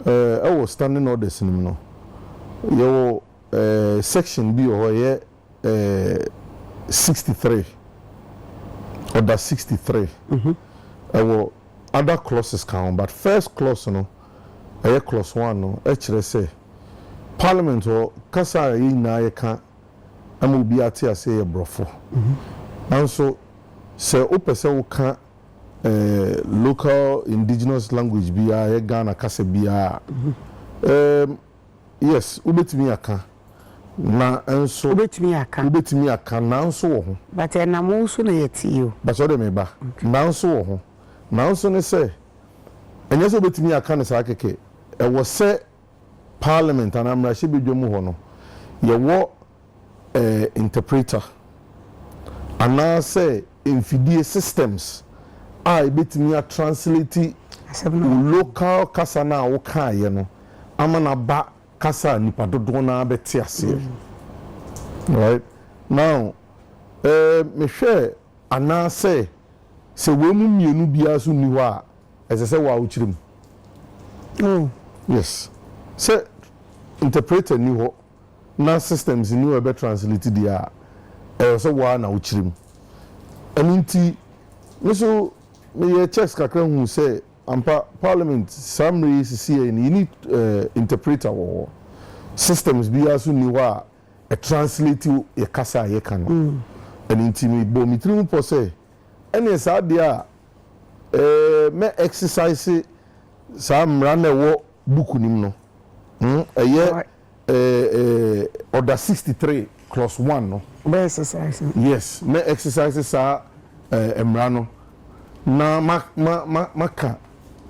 I was standing orders in no. Your section B or 63 or that 63. I will other clauses count, but first clause no, clause 1 no. Actually say Parliament or kasa yi na ye kan amu bi ate ase ye brofo. And so say opese wo kan local indigenous language biya ye Ghana kasa biya yes ubetimi aka na enso ubetimi aka na enso wo ho but na mo so na yeti o but so de me ba na enso wo ho na enso ne say enye so ubetimi aka ne sa keke e wo say parliament and amra she bedwom ho no ye wo interpreter ana say infidie systems I betimi a translate local kasa na wo kan ye no amana ba kasa nipa dodo na beti ase right now me hwe ana say se we mu mienu bia so ni ho a ese se wa uchirim yes say interpreter ni ho na systems ni we be translate dia so wa na uchirim aninti me so me checks kakra hu say ampa parliament summary see you need interpreter or systems be asu ni wa a translate e kasa ye kan and intimi bo mitrim po say any sa dia me exercise some run wo book nim no order 63 clause 1 no be exercise yes me exercise sa emrano na maka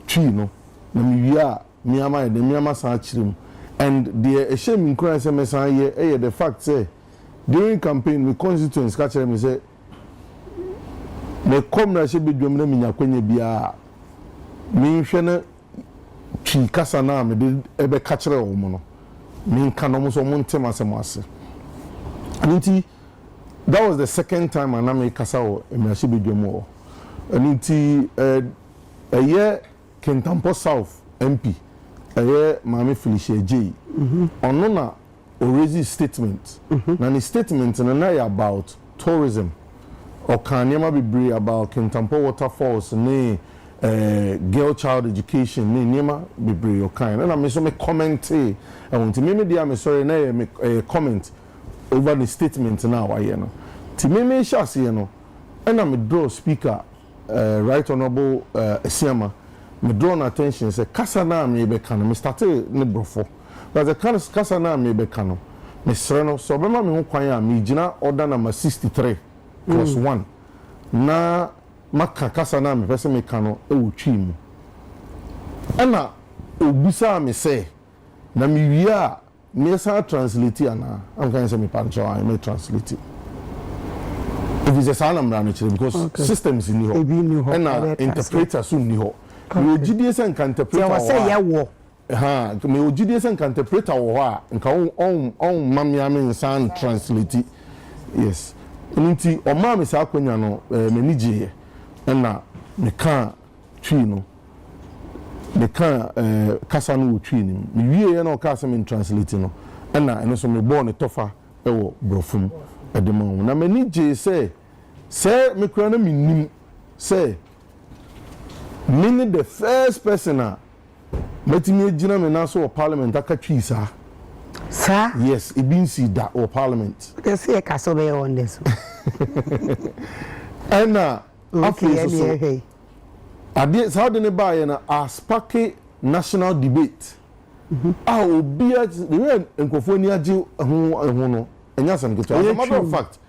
twi no na miwia miama de miama san chirim and the shame nkura say me san ye the fact say during campaign we constituents catch them say me komra she bedwom na minya kwanya bia mi hwe na twi kasa na me de ebe catch re wo mo no mi nka no mo so mo ntem asem ase anti that was the second time I na kasa wo me she bedwom wo anti Kentampo South MP Mami Felicia J. Onona already statement. Na ni statement na about tourism. Or Kanyama Bibri about Kentampo waterfalls ne girl child education ne Nyama Bibri or kind. And I so me comment I want to me dia me sorry na me comment over the statement now I know. Ti me sha se no. And I me draw speaker Right Honorable Esiama me drawn attention say kasa na me be kan me start ne brofo but the kasa na me be kan me sre no so be ma me ho kwan a me gina order number 63 plus 1 na maka kasa na me pese me kan no e wo twi mu ana obisa me say na me wi a me sa translate ana am kan say me pancho I me translate if it's a sanam run because systems in the ho and interpreter soon ni ho me ogidie se kan interpreter wa say ye wo me ogidie se kan interpreter wo ho a nka on mamia me nsan translate yes nti o ma me sa akwanya no me nigye na me kan twi no me kan kasa no twi ni me wie na o ka se me translate no na eno so me bo ne tofa e wo brofum edema na me nigye say me kura na me nim say meaning the first person metimi gina me na so parliament aka twi sa sir yes e bin see that or parliament they say ka so be on this and okay so ade how the buy na aspake national debate obi the enkofo ni age ho no enya sam keto as a matter of fact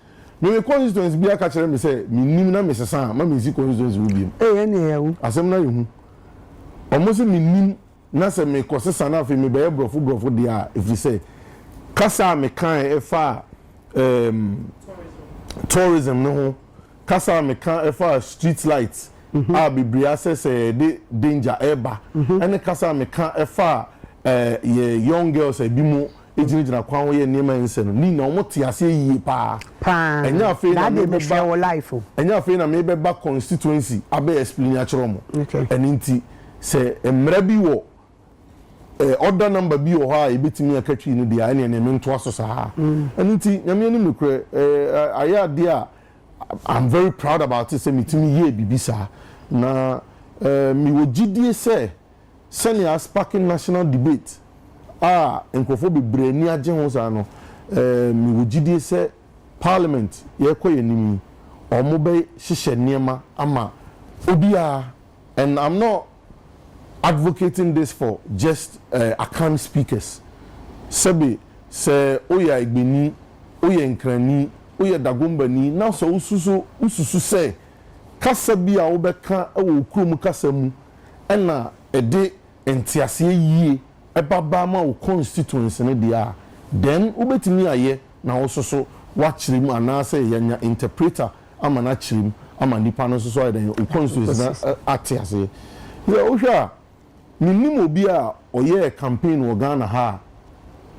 me constituents bi aka kire me say me nim na me sesa ma me si constituents will be ene yawo asem na yehu omosi me nim na se me kosesa na fe me be brofo dia if you say kasa me kan e fa tourism no ho kasa me kan e fa street lights a bibria access de danger eba ene kasa me kan e fa young girls e bi mo ejinijina kwan wo ye nema nse no ni na omote ase yie pa enya afi na me be ba life enya afi na me be ba constituency abe explain a chiro mo eni nti se emra bi wo order number bi o ha e betimi akatwi no dia ene me nto aso sa anti nyame ni mekure aya dia I'm very proud about it say mitimi ye bibisa na mi wo gidie say senior sparking national debate enkofo bebre ni age ho sa no mi wo gidie say parliament ye koyenimi omo be hihye niema ama obia, and I'm not advocating this for just account speakers. Sebi se oya igbeni, oya nkrani, oya dagombani, na so ususu se kasa bi a obeka ewo kurom kasa mu na ede entiase yie ebaba ma wo constituency ne dia then ubetimi aye na wo soso wa chirim anase yanya interpreter ama na chirim ama nipa no soso aye wo constituency na atiase ya ohwa minnim obi a oye campaign wo Ghana ha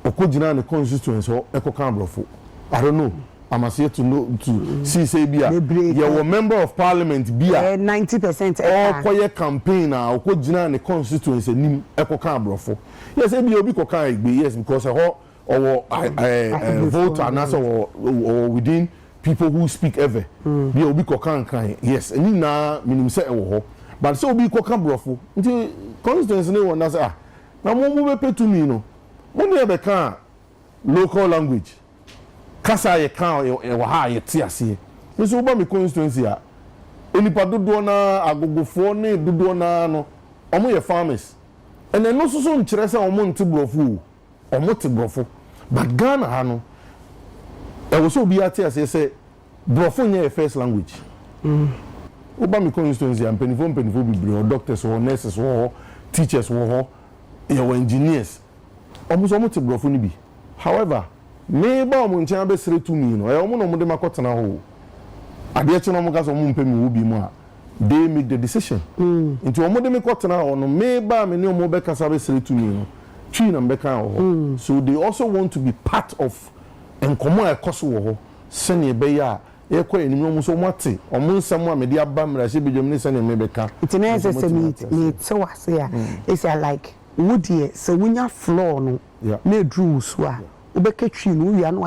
okojina ne constituency ekoka abrofo I don't know. I must yet to know to see say bia you member of parliament bia 90% all koye campaign na okojina ne constituency nim ekoka abrofo yes e bia obi koka igbe yes because vote and also or within people who speak ever bia obi koka nkan yes ni na minim say e wo ho but so obi koka abrofo nti constituency ne won na say na mo be petumi no mo ne be kan local language kasa ye kan e wa ha ye ti ase me so ba me constituency a enipa dodo na agogofo ne dodo na no omo ye farmers ene no so nkire se omo nte brofo omo te brofo but Ghana ha no e wo so bi ati ase se brofo nye first language oba me constituency am penifo bibre doctors or nurses or teachers or your engineers omo so omo te brofo ni bi however me ba omo nchen abesere to me no e omo no mo de makotena ho ade che no mo ga so mo mpemi wo bi mu a they make the decision into omo de makotena ho no me ba me ne omo be kasa abesere to me no twi na be kan ho so they also want to be part of enkomo ekoso ho sene be ya e kwa enim omo so mote omo nsam a me de aba mra hye bedwam ne sene me be ka it na say me so wase ya it's like woodie so wunya floor no na edru so a ubeketwi no wi an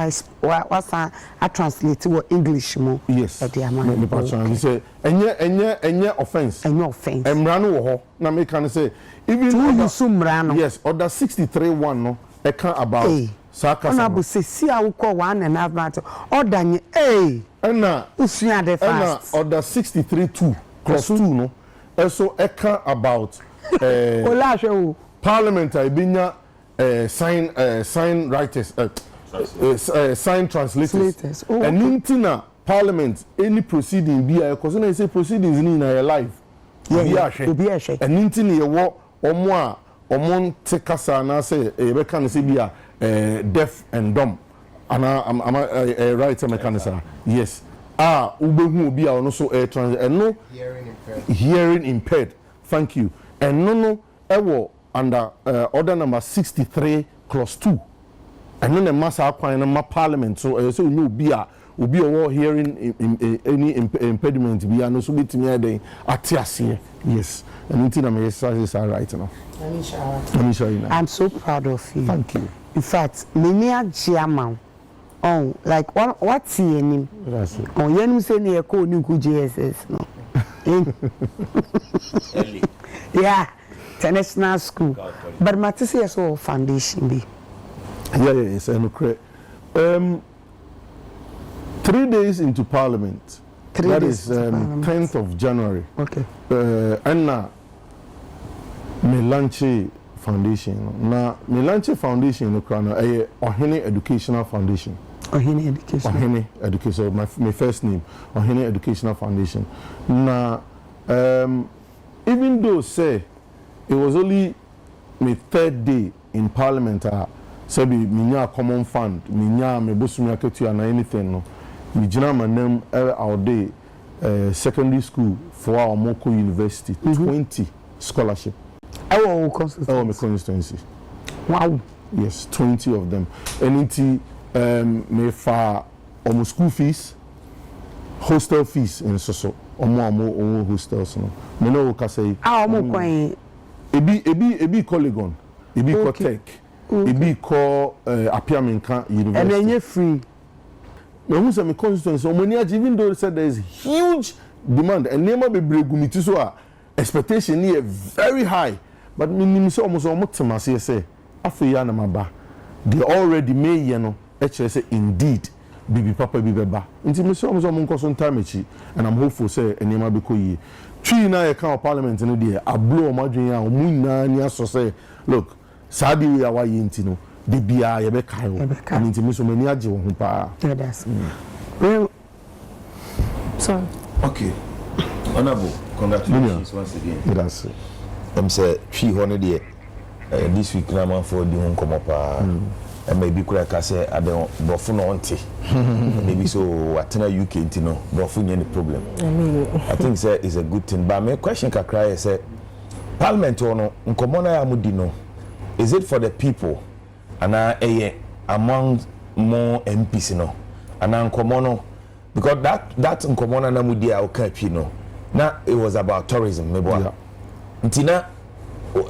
wasa a translate wo English mo yes me patron say enye offense emra no wo ho na me kan say even to you sumra no yes order 63:1 no e kan about saka na bu se si a wo ko 1.5 months order nye na usua the fast order 63:2 clause 2 no so e kan about olasho parliament I binya sign writers sign translators and intina parliament any proceeding be because na say proceedings ni na your life obi ahwe and intina ye wo omo te kasa na say e be kan say bia deaf and dumb ana am writer mechanism yes ubehu obi a ono so no hearing impaired thank you and no ewo under order number 63 clause 2 and then the massa akwan na parliament so so no obi owo hearing any impediment bi no so betimi eden atiase yes and until na me say right now let me show you now. I'm so proud of you. Thank you. In fact many agiama like what's your name yenum say na ko ni ku JSS no yeah international school but matisi so foundation be yes and correct 3 days into parliament that is 10th of January okay and Melanche Foundation na Melanche Foundation no crown Ohene Educational Foundation Ohene Education my first name Ohene Educational Foundation na even though say it was only my 3rd day in parliament sabi minya common fund minya me bosumi aketua na anything no mi gina manam our day secondary school for our Moko University 20 scholarship our constituency wow yes 20 of them and me for almost school fees hostel fees in so omo hostels no me no ka say omo kwan ebi collegon Ebi ko tech. Ebi ko Apiamenka University. And then you free. Me who say me constituency even though said there is huge demand and never be bregumiti so expectation here very high. But me say almost temase say afiya na maba. They already made you know say indeed bibi papa bibi beba. Nti me say almost nkoso time echi and I'm hopeful say enema be ko yi. Twi na ye kan parliament no dey ablo omadwen a omu na ni aso say look sabi we awa yi nti no de bia ye be kai wo. Nti me so mani age wo ho pa. Yeah, that's well. So okay. Honorable, congratulations once again. That's it. I'm say twi ho no dey this week na man for the home come up and maybe could I say I don't brofo no onti maybe so atena UK nti no brofo any problem. I think say is a good thing but my question kakra is say parliament ono nkomo na amudi no is it for the people and among more MPs no and nkomo no because that nkomo na amudi a okapi no na it was about tourism maybe ntina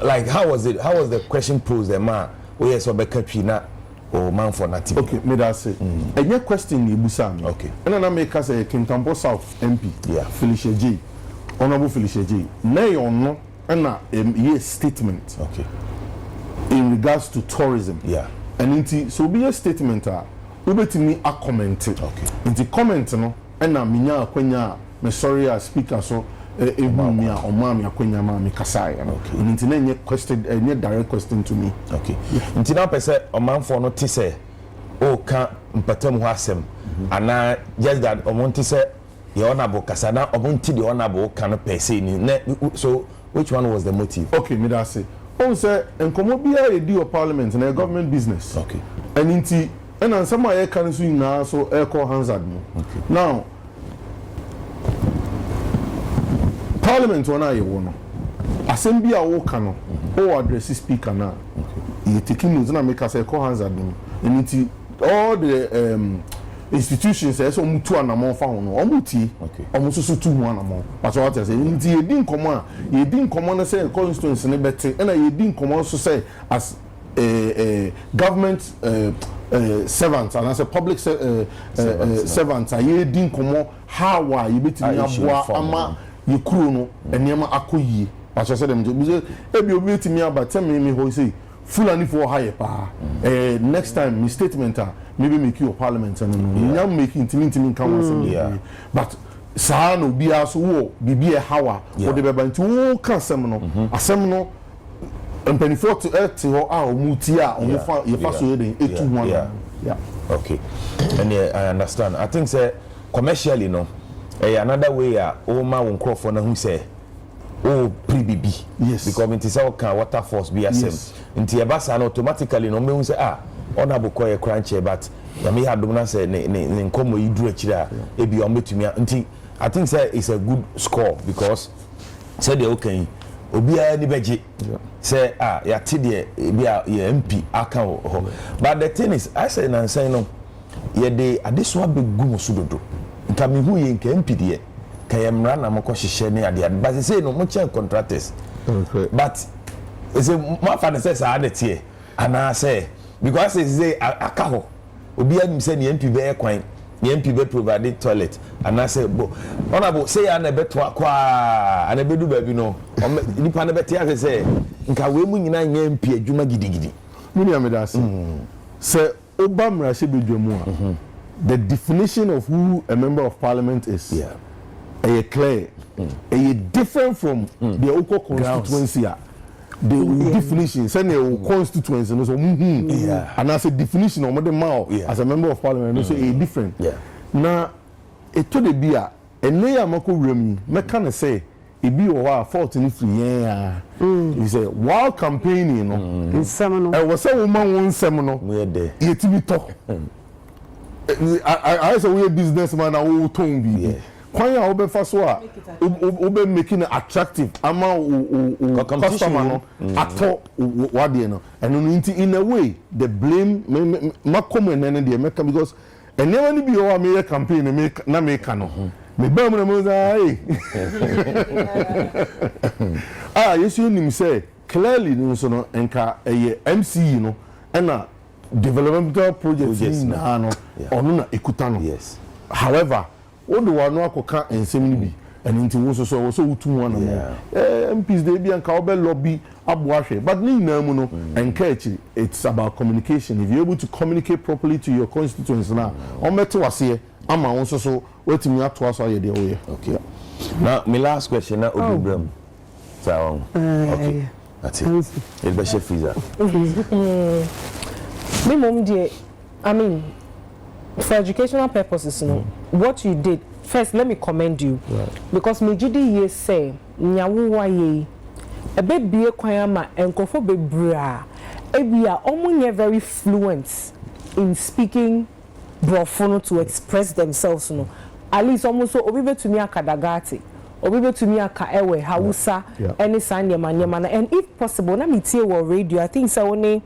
like how was the question posed the man oh yes obeka na or man for native. Okay, me that say. Any question Ibusa me. Okay. And na make us a Kintampo South MP. Yeah. Felicia J. Honorable Felicia J. Nay or no, and a statement. Okay. In regards to tourism. Yeah. And inti so be a statement ubetimi a comment. Okay. Inti comment no, and na minya akwenya me sorry as speaker so Mia or Mammy Akwenya Mammy Kasai. Okay. And into question, any direct question to me. Okay. Until now, per se, a man for not to say, oh, can't patem wasem. And now, just that, I want to say, the honorable Kasana, I want to the honorable can per se. So, which one was the motive? Okay, me that say. Oh, sir, and come up here, a deal of parliament and a government business. Okay. And into, and on some air can swing now, so air call hands at me. Okay. Now, Parliament one aye wono assembly a wo ka no o address speaker na you taking notes na make us call hands at them and all the institutions say so mutu anamon fa ho no omuti omususu tu ho anamon but what I say nti ye din komo na say constituency ne bete na ye din komo so say as government servants and as a public servants ye din komo how you betimi aboa ama you crew no enema akoyie paso say dem je ebi obi etimi abata me ho say fulani for higher pa next time me statement maybe make you parliament and no nyam make intimi kan wasem but saa no bia so wo bibie hawa wo de beba nti wo ka asem no mpanifo to ho a omuti a omufa ye fa so yeden etu ho yeah okay and I understand I think say commercially no another way ma won crofo na hu say pre-BB yes because it is all can water force be asem nti e basa automatically no me hu say honorable koye crunch but ya me had na say ne nkomo yi duru akira e bi o metumi nti I think say it's a good score because say the okay obia ni beje say ya te de bia ya MP aka ho but the thing is I say na say no ye de adeso abegu so dodo nka me hu ye nka MP de ka ye mra na mako hihye ne ade but say no mo chen contractors but is a ma fa say sa ade tie ana say because say aka ho obia nim say ne MP be kwan the MP be provide toilet and I say bo honorable say na beto akwa ana bedu baby no nipa na bete say nka we mu nyina nya MP adwuma gidigidi muni amedase say obamra she bedwamu a the definition of who a member of parliament is clear different from the local constituency the definition say the constituency no so and as a definition of the mao as a member of parliament no so different na eto de bia ene ya mako wrem meka na say e bi o wa fault ni free he say while campaigning no nsem no e wo say wo man won nsem no ye ti bi to I say we a businessman na wo ton bi kwan ya obefa so a obe making it attractive ama customer no ato wade no and in a way the blame makomo nene de make because and never ni bi o me campaign na make no me bam na mo say yesu nim say clearly nso no enka MCE no na developmental projects na no ono na ekuta no. Yes. However, what do we know akoka ensem ni bi and nti wo so utu ho na mo MPs dey bi anka obe lobby aboahwe but ni na mu no enka echi it's about communication. If you're able to communicate properly to your constituents now omete wase ama wo so wetimi ato aso aye de oye. Okay. Now my last question na Odubram. So okay. That's it. It be chef freezer. Me mom dear, I mean, for educational purposes, what you did, first let me commend you. Right. Because me jidi ye say, nyawu wa ye, a baby kwayama enkofo bebra, we are almost very fluent in speaking Brofono to express themselves, At least almost so obibe to me akadagati, obibe to me aka ewe Hausa, any sign yama, and if possible, na me tie wa radio. I think so only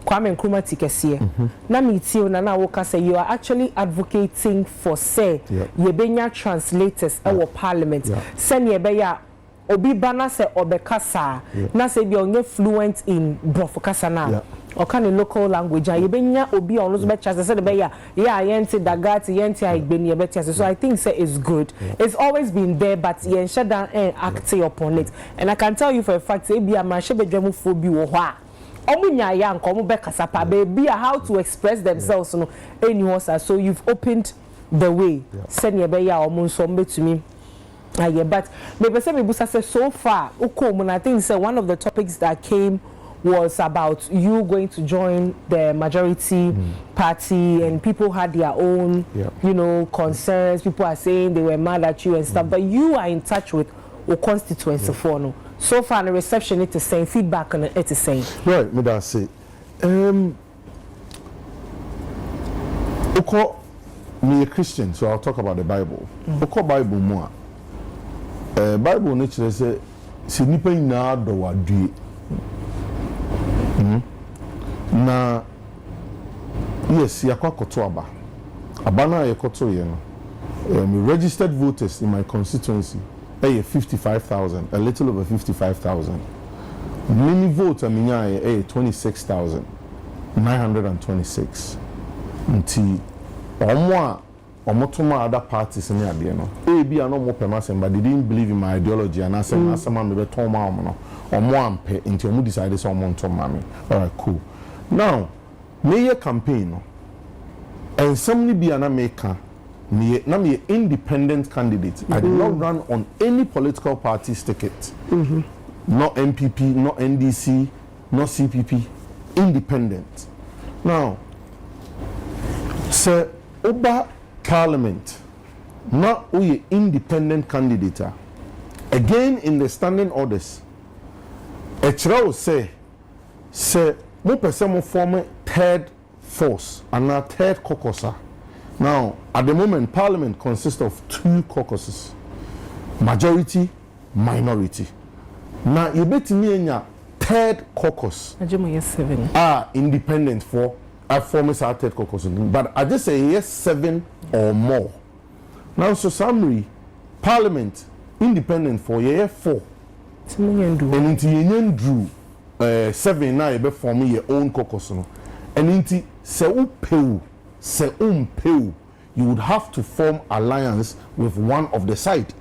Kwame Nkrumah tikesiye. Na mitio na woka say you are actually advocating for say yebenya translators our parliament. Send yebeya obi bana se obekasa na say be onye fluent in brofokasa na. Or can in local language yebenya obi on those betcha say beya yenti dagati yenti aigbeni yebeti. So I think say it's good. It's always been there but yen shada acting upon it. And I can tell you for a fact say be a mashebedwemu phobi wo hwa. Omunya ya nkomo be kasapa baby how to express themselves no anyone so you've opened the way send ye be ya omunso mbetumi but maybe say me busa say so far ukom I think say one of the topics that came was about you going to join the majority party and people had their own concerns. People are saying they were mad at you and stuff but you are in touch with your constituency for no. So far, the reception it is saying, feedback on it is saying. Right, me that say. Oko, me a Christian, so I'll talk about the Bible. Oko Bible more. Bible nature say, si nipa ina do wa due. Na yes, yakwa koto aba. Abana yakoto ye no. Me registered voters in my constituency. 55,000, a little over 55,000. Many votes are 26,926. Nti omotoma other parties in there no. Be no more permission, but they didn't believe in my ideology and I said na sama me beton ma no. Omo ampe nti omo decide say omo ntom ma me. All right, cool. Now, me campaign no. And somebody be an maker. Me independent candidate. I did not run on any political party's ticket. Not MPP, not NDC, not CPP. Independent. Now, sir, Oba Parliament, not we independent candidate. Again, in the standing orders, a trial say, mo person mo form third force and a third caucus. Now, at the moment, Parliament consists of two caucuses, majority, minority. Now, you bet me in your third caucus are independent for I form a third caucus, but I just say yes, 7 or more. Now, so summary, Parliament independent for year 4, and into union drew 7 now you be form your own caucus, and into you would have to form alliance with one of the side,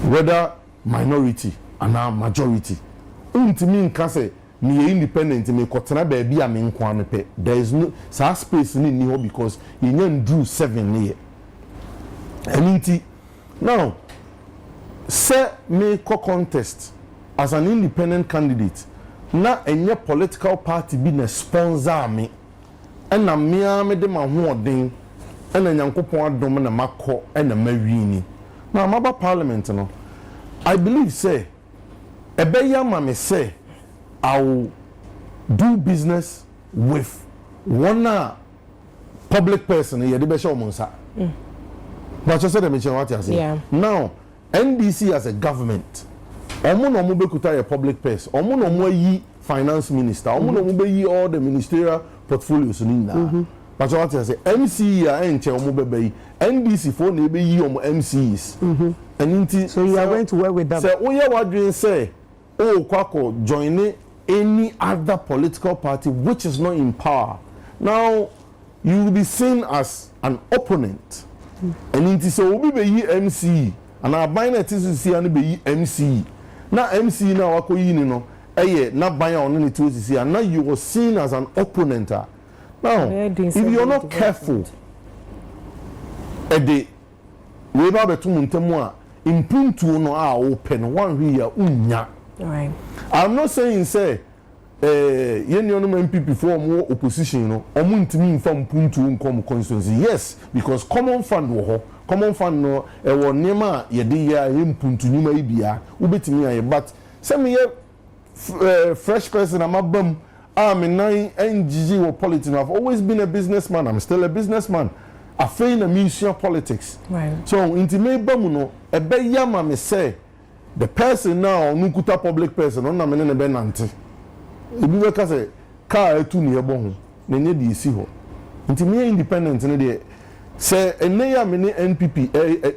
whether minority and now majority. Me independent me kotena baby am nkwa me pe. There is no space ni ho because you can do 7 here. And now say me contest as an independent candidate na enye political party be na sponsor me. And na me de ma hoden and na nyankopon adom na makọ and na mawini. Now maba parliament no. I believe say ebeya ma me say I will do business with one public person here. But you said what you say. Now, NDC as a government, omo bekuta a public person, omo yi finance minister, omo yi all the ministerial portfolios in there. But what you say, MCE and NDC for ne be yi omo MCs. And so you are going to work with them. Say, oh yeah, what do you say? oh kwako join any other political party which is not in power, now you will be seen as an opponent. And it is so we be MCE and our binary is see and be MCE. Now MCE now wako yi ni no na buy on it to see and now you were seen as an opponent. Now if you're not careful we ba betum ntemu a impuntu no a open one here unya. Right. I'm not saying say MPP for more opposition no omu ntimi mfa mpuntu nkom constituency. Yes, because common fund wo common fund no e wo nema ye de ya mpuntu nyuma ibia ubetimi aye, but say me fresh person amabam me nine NGG or politics. I've always been a businessman. I'm still a businessman. I feel in the museum politics. Right. So intimate bamuno ebe yama me say the person now nukuta public person on na me ne be nante. Ebi we ka say car etu ne ebo ho na nye di esi ho. Intimate independent ne de say ene ya me ne NPP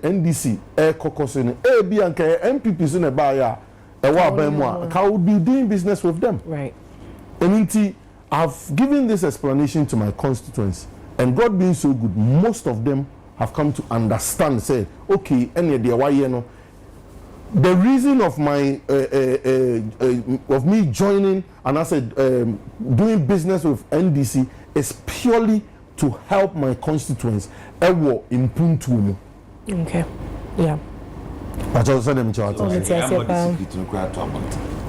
NDC kokose ne e bi anka NPP so ne ba ya e wa ban mu a ka would be doing business with them. Right. And I've given this explanation to my constituents, and God being so good, most of them have come to understand. Say, okay, any idea why you know? The reason of my of me joining and I said doing business with NDC is purely to help my constituents. Ewo impuntu. Okay. Yeah. I just said them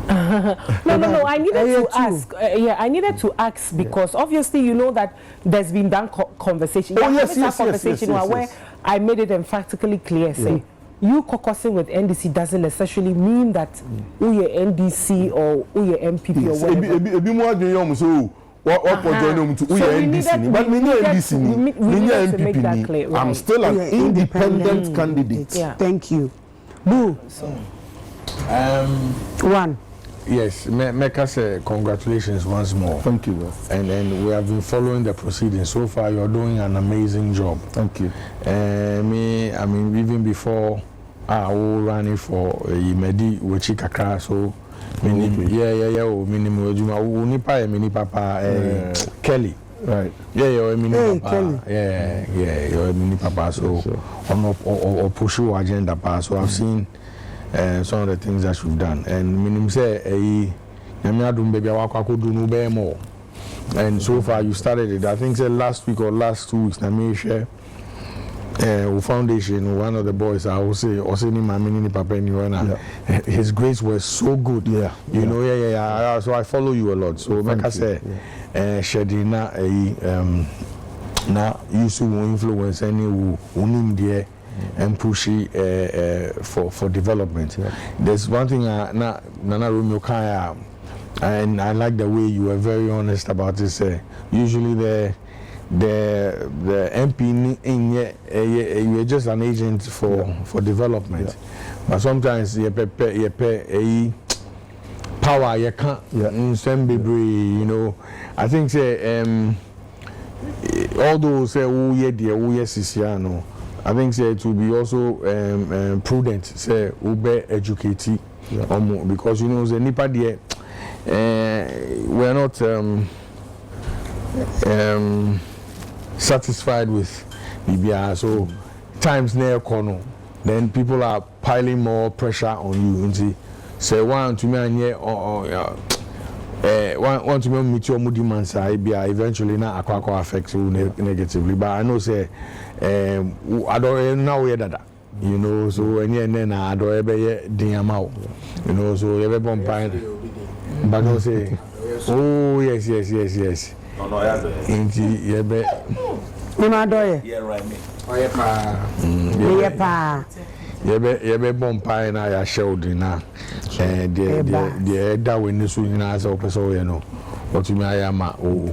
No. I needed to ask. I needed to ask because obviously you know that there's been that conversation. Oh, yes. Where I made it emphatically clear. Say you caucusing with NDC doesn't necessarily mean that we are NDC or we are MPP or whatever. I'm still an independent candidate. Yeah. Thank you. Boo. One. Yes, Mecca say congratulations once more. Thank you. And we have been following the proceedings. So far, you're doing an amazing job. Thank you. I mean, even before I was running for Imedi Wechikakra, so mini papa Kelly. Right. You're mini papa. Kelly. You're mini papa. So or push your agenda pass. So I've seen some of the things that you've done. And minim say more. And so far you started it. I think last week or last 2 weeks, share foundation, one of the boys I will say his grades were so good. You know, so I follow you a lot. So like I say, Shedina now used to influence any unim there and push it for development. There's one thing Nana Romeo Kaya, and I like the way you were very honest about this. Usually the MP you're just an agent for development, but sometimes you pay power you can't you know. I think all those say Sisiano, I think it will be also prudent say ube educate because you know the nipa there we're not satisfied with BBR, so times near corner, then people are piling more pressure on you. And say one to me and one to me meet your moody man say eventually not affect you negatively. But I know say I don't know where that. You know, so and then I don't ever out. You know, so you ever bump but no say oh yes. No, I bomb pie and I showed in now. The that when this will as also, you know, what you may am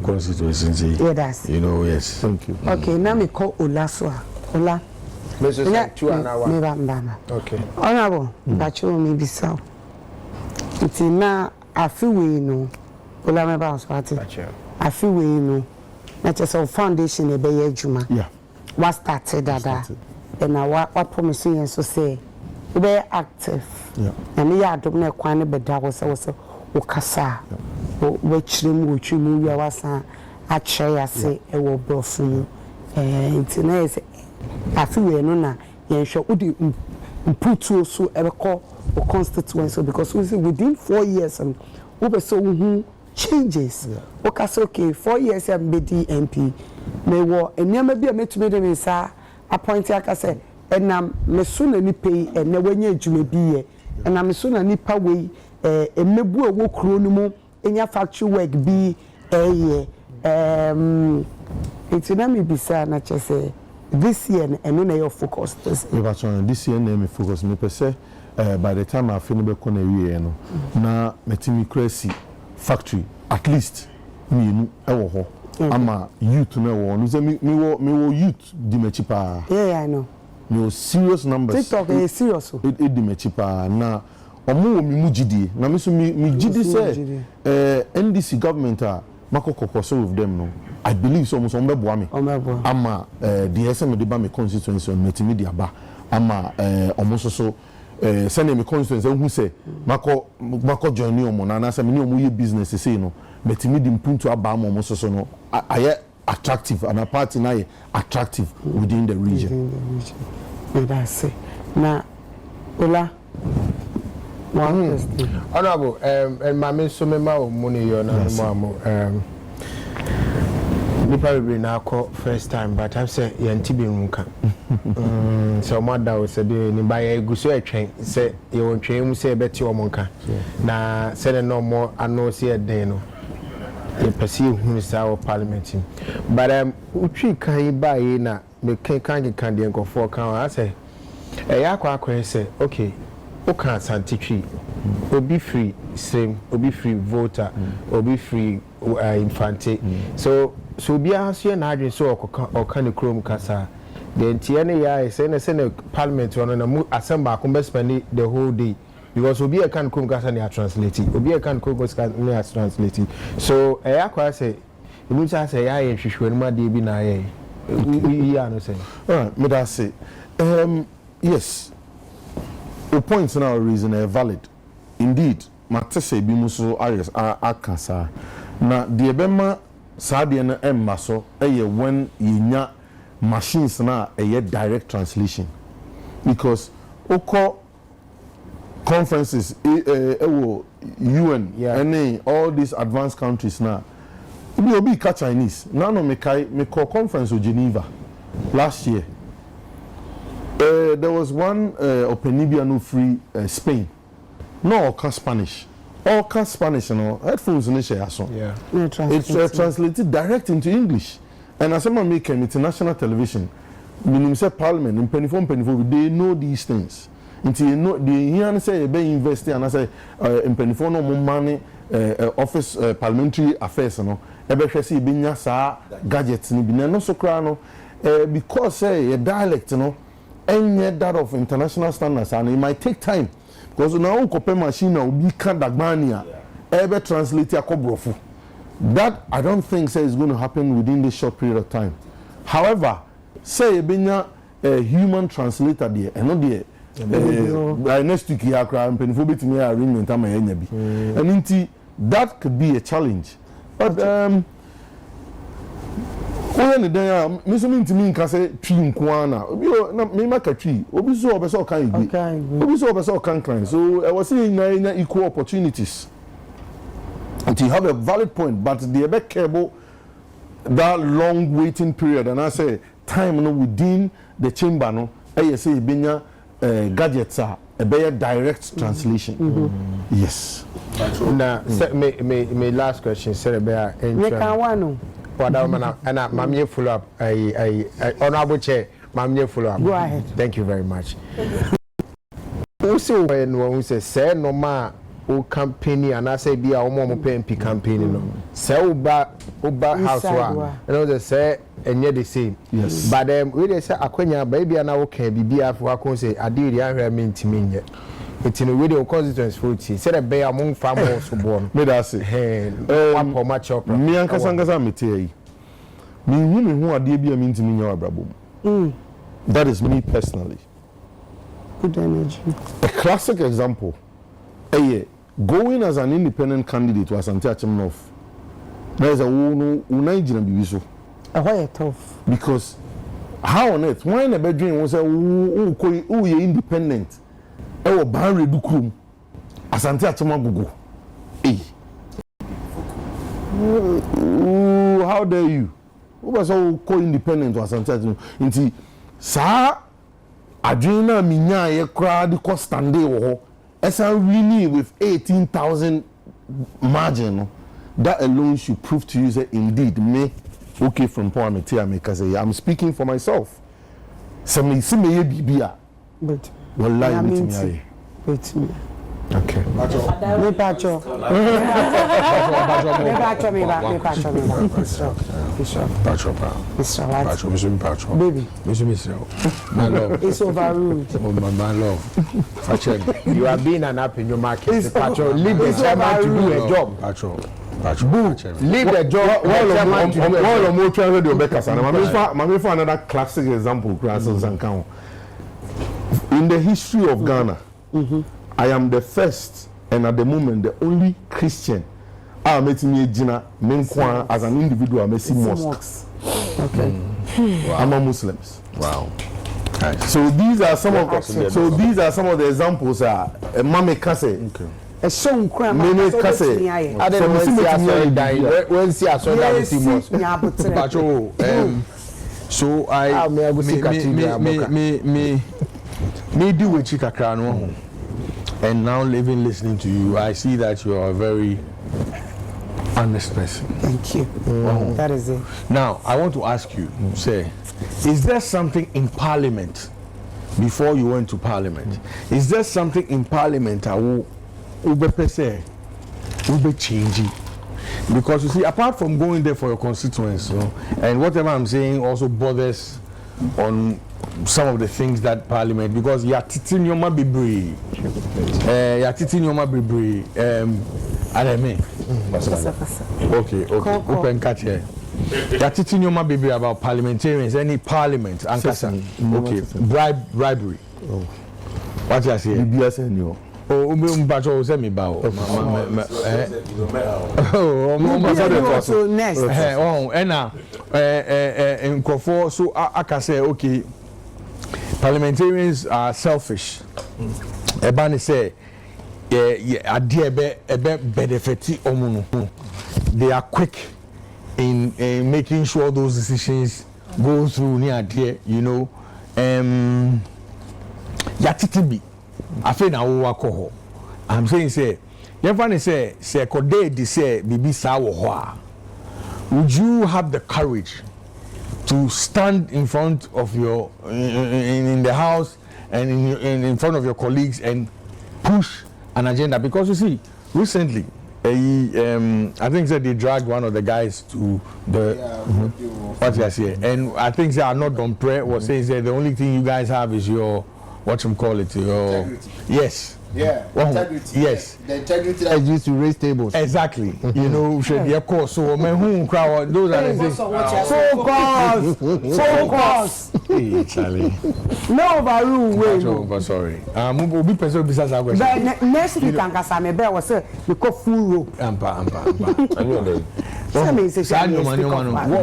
constituency. Yeah, that's you know, yes. Thank you. Okay, now me call Olaswa. Ola. Mrs. 2 hours. Okay. Honorable, but you may be so. It's now I feel we know. Ola me bounce party. I feel we know. Not just a foundation a bay juma. Yeah. What started that? And I what promising and so say be active na me ya adom na kwan ne beda wo se wo kasa wo chirem wo twemu wi awasa a kire ya se e wo brofo mu nti na ese afi we no na yen hwe wo di mputu so e be call o constituency because within 4 years and we so who changes okay so okay 4 years am be MP me wo eniama bi a metumi de me sa appoint aka say enam me so na ni pay ene wanya adwuma bi ye enam me so na ni pa we emebu a wo kro no mu enya factory work bi it's na me bisa na chese this year eno na your focus this year na me focus me pese by the time I finish be kona wie no na metimi crazy factory at least me ewo ho ama youth na wo no say me wo youth di mechi pa I know no serious numbers TikTok is serious di mechi pa na omo wo mi mugidi na me so mi gidi say NDC government makoko so with them no I believe so almost ombebo me ama the SM de ba me constituency on metimi di aba ama almost so send me constituency who say mako join you omo na say me omo ye business say no metimi di mpuntu aba omo so no aye attractive and a party na attractive within the region. That's it. Now Ola Honorable, and my men so mema money you na mo nipa we na call first time but I say yanti bi nka so mother we say ni ba ya guso atwen say ye won twen mu say beti o monka na say no more ano say den no ye pesi hu say our parliament but utwi kan ba yi na me kan de nkofo kan I say ya akwa say okay o kan Asante Twi obi free same obi free voter obi free infante so be answer na adwen so oka ne krom kasa then tie ne ya say na parliament one na mu assemble akombe spend the whole day because obi e kan krom kasa ne translate obi e kan krom kasa ne translate so akwa say emu say ya ye hwehwe ma de bi na ye ya no say me that say yes the points now reason are valid indeed matese bi muso akasa na de ebema saade na emma so when yinya machines na direct translation because oko conferences UN and all these advanced countries now obi ka Chinese na no me call conference in Geneva last year. There was one Openibiano free Spain. No, all Spanish. All Spanish, you know. Headphones in the it's translated direct into English. And as someone make international television, meaning say Parliament in Penifon, they know these things. Until you know, they hear say they invest and I say in Penifon no money office parliamentary affairs, you know. Ebe say binya sa gadgets ni binya no so kra no because say a dialect, you know. And yet that of international standards and it might take time because now ukope machine will be kandagmania ever translate akobrofu that I don't think say is going to happen within this short period of time. However, say binya a human translator there and not there next week here and penfo betimi arrangement am enya bi and inti that could be a challenge but Oya den ya me so ntimi nka se twi nko ana obi na me maka twi obi so obeso kan igwe obi so obeso kan kan so I was saying na equal opportunities and you have a valid point but the ebe cable that long waiting period and I say time no within the chamber no say binya gadgets are a better direct translation. Yes. Now me last question say bear and I'm follow up. Honorable Chair, I'm follow up. Go ahead. Thank you very much. Also, when we say no ma o campaign and I say be a MP campaign no. Say uba house wa. You know say and yet the same. Yes. But we they say akwenya baby and I can be after I say I did ya mean to me yet. It's in a video constituency for said a bear among farmers born. Me that say. One much up. Me and Kasangasa me women who are dear be a mean to me your brabo. That is me personally. good energy. A classic example, going as an independent candidate to Asante Akyim North. There is a Unajina Bibiso. Why tough? Because how on earth? Why in a bedroom was a who ye independent? Oh, Barry Dukum. Asante Akyim Gugu. How dare you? Who was so co-independent to Asante Akyim? Inti, sa Adrena Minya ye crowd cost stande wo. Esa really with 18,000 margin. That alone should prove to you that indeed me okay from I'm speaking for myself. So me see me bibia. But wallahi wait me. Okay. Me pacho. Baby. My love. It's overruled. Oh, my love. You are being an app in your market. Pacho, leave the chairman to do a job. Pacho. Leave the job. Another classic example. In the history of Ghana, I am the first and at the moment the only Christian I met me as an individual. I mosque. Okay. I'm a Muslims. Wow. So these are some of the examples. Mame Kase. Okay. A song cram. Mame Kase. So I me do with Chikakrano. And now living listening to you, I see that you are a very honest person. Thank you. That is it. Now, I want to ask you, say, is there something in Parliament, before you went to Parliament, is there something in Parliament that will be changing? Because you see, apart from going there for your constituents, and whatever I'm saying also bothers on some of the things that Parliament, because you are teaching your bibri, okay, open cut here. You are teaching your bibri about parliamentarians, any parliament, okay, bribery. What you say? Oh, send me bow. So next. So I can say, okay, parliamentarians are selfish. Ebani say, they are quick in making sure those decisions go through near there, you know. Yatitibi. I feel now alcohol. I'm saying say, everyone say Kode di say bibi sawo. Would you have the courage to stand in front of your in the house and in front of your colleagues and push an agenda? Because you see, recently, I think that they dragged one of the guys to the what I say, and I think they are not done prayer. Was saying that the only thing you guys have is your what you call it, your integrity. Yes. Yeah, integrity. Yes. The integrity that is used to raise tables. Exactly. You know, should be a course. So, man, who crowd? Those are the things. Focus. Hey, Charlie. No overrule way. No. Sorry. We'll be person besides our question. But next week, Ankasa bear was say you call full row. Ampa.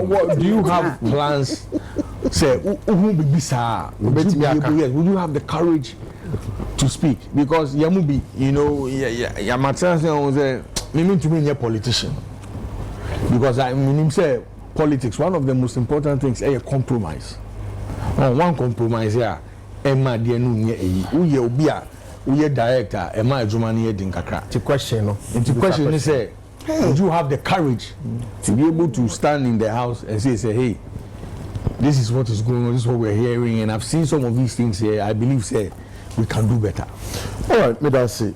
What do you have plans? Say, who be bisa? Would you have the courage to speak? Because Yamubi, you know, Yamatan say, me to be a politician. Because I mean, say politics. One of the most important things is a compromise. One compromise here. Emma Dianu Uye Obia, Uye director, Emma Jumani Dinkakra. The question, the question is, say, would you have the courage to be able to stand in the house and say, hey, this is what is going on, this is what we're hearing, and I've seen some of these things here. I believe, say, we can do better. All right, may I say,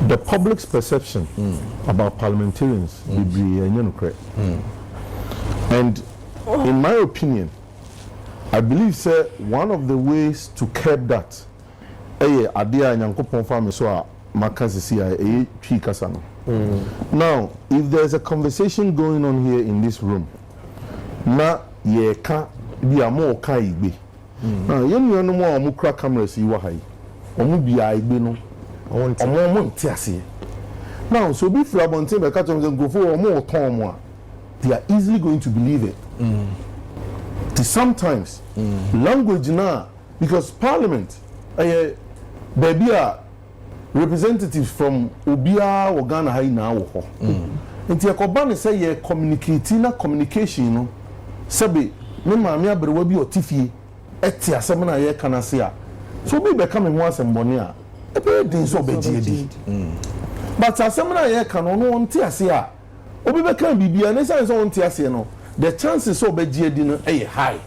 the public's perception about parliamentarians will be correct. And in my opinion, I believe, sir, one of the ways to curb that, now, if there's a conversation going on here in this room, na ye ka bi amo ka igbe na yen no mo a mo kura cameras yi wa hai omo bia igbe no omo nte ase now so be free abontin be catch them go for omo ton mo a they are easily going to believe it sometimes language na because parliament baby representatives from Obia or Ghana hai na wo ho nti ekoba ne say ye communication no sebe me maame abrewa bi otifie eti asem na ye kana se a so bi be come ho asem bone a ebe din so be edi but asem na ye kana no onti ase a obi be kan bibia ne say so onti ase no the chances so be edi no high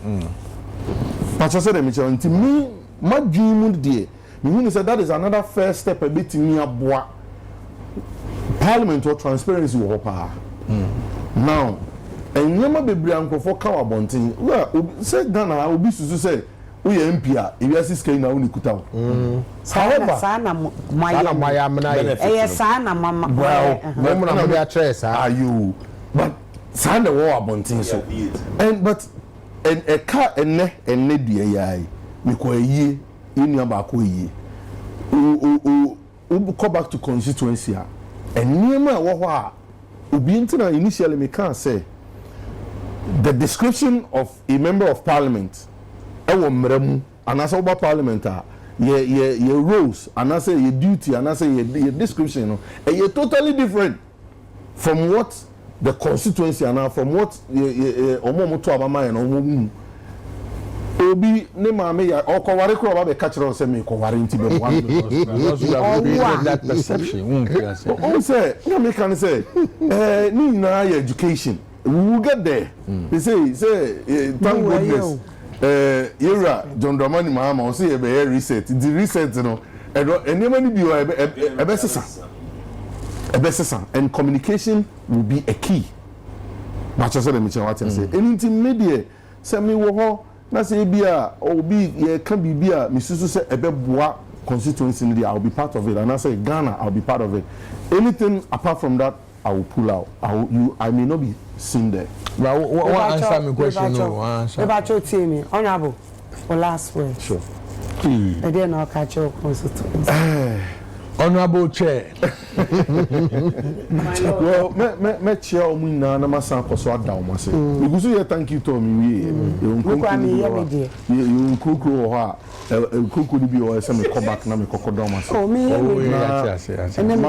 but I said me nti me madwin de me say that is another first step a bit in aboa parliament or transparency wo pa now enyema bebre ankofo ka wabonten well say Ghana obi susu say we MP a ewiase sika na wo nikuta wo sana maya sana mama well mo na be address are you but sana wo wabonten so and but en e ka enne dua yai me ko yie enu aba ko yie o go back to constituency a enema wo ho a obi ntina initially me can say the description of a member of parliament ewo mremu anasa oba parliament a ye roles anasa ye duty anasa ye description no ye totally different from what the constituency and from what omo to abama ye no omo obi ne maame ya okoware kro ba be catch ron say me koware nti be one because you have created that perception say no me can say ni na education we will get there they say thank goodness era John Dramani Mahama say be reset the reset no enema ni bi o ebe sesa and communication will be a key but I said me what I say anything media say me wo ho na say bia obi ye can be bia me susu say ebe boa constituency media I will be part of it and I say Ghana I'll be part of it anything apart from that I will pull out I may not be seen there. Well, what answer my question? No answer. About your team, honorable, for last word. Sure. And then I'll catch your constituency. Honorable Chair. Well, me chair omu na masan koso ada o say. Because you thank you to me you nkukuru ho a nkukuru bi o say me come back na me kokodo ma say. Oh me and then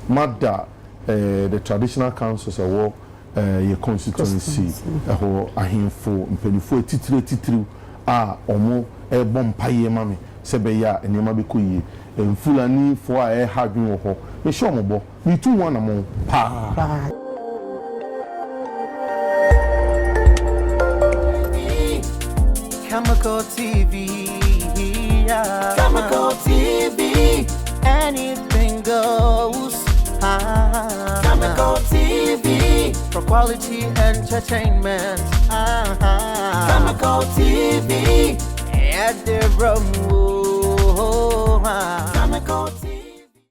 Madda the traditional councils are your constituency ho ahemfo mpanifo titire omo bom paye mame se be ya enema be koyie Fulani for a hardwin ho me show mo bo me tu one amon pa Khemical TV, yeah. Khemical TV, anything goes. Khemical TV, for quality entertainment. Khemical TV, at the room. Khemical TV.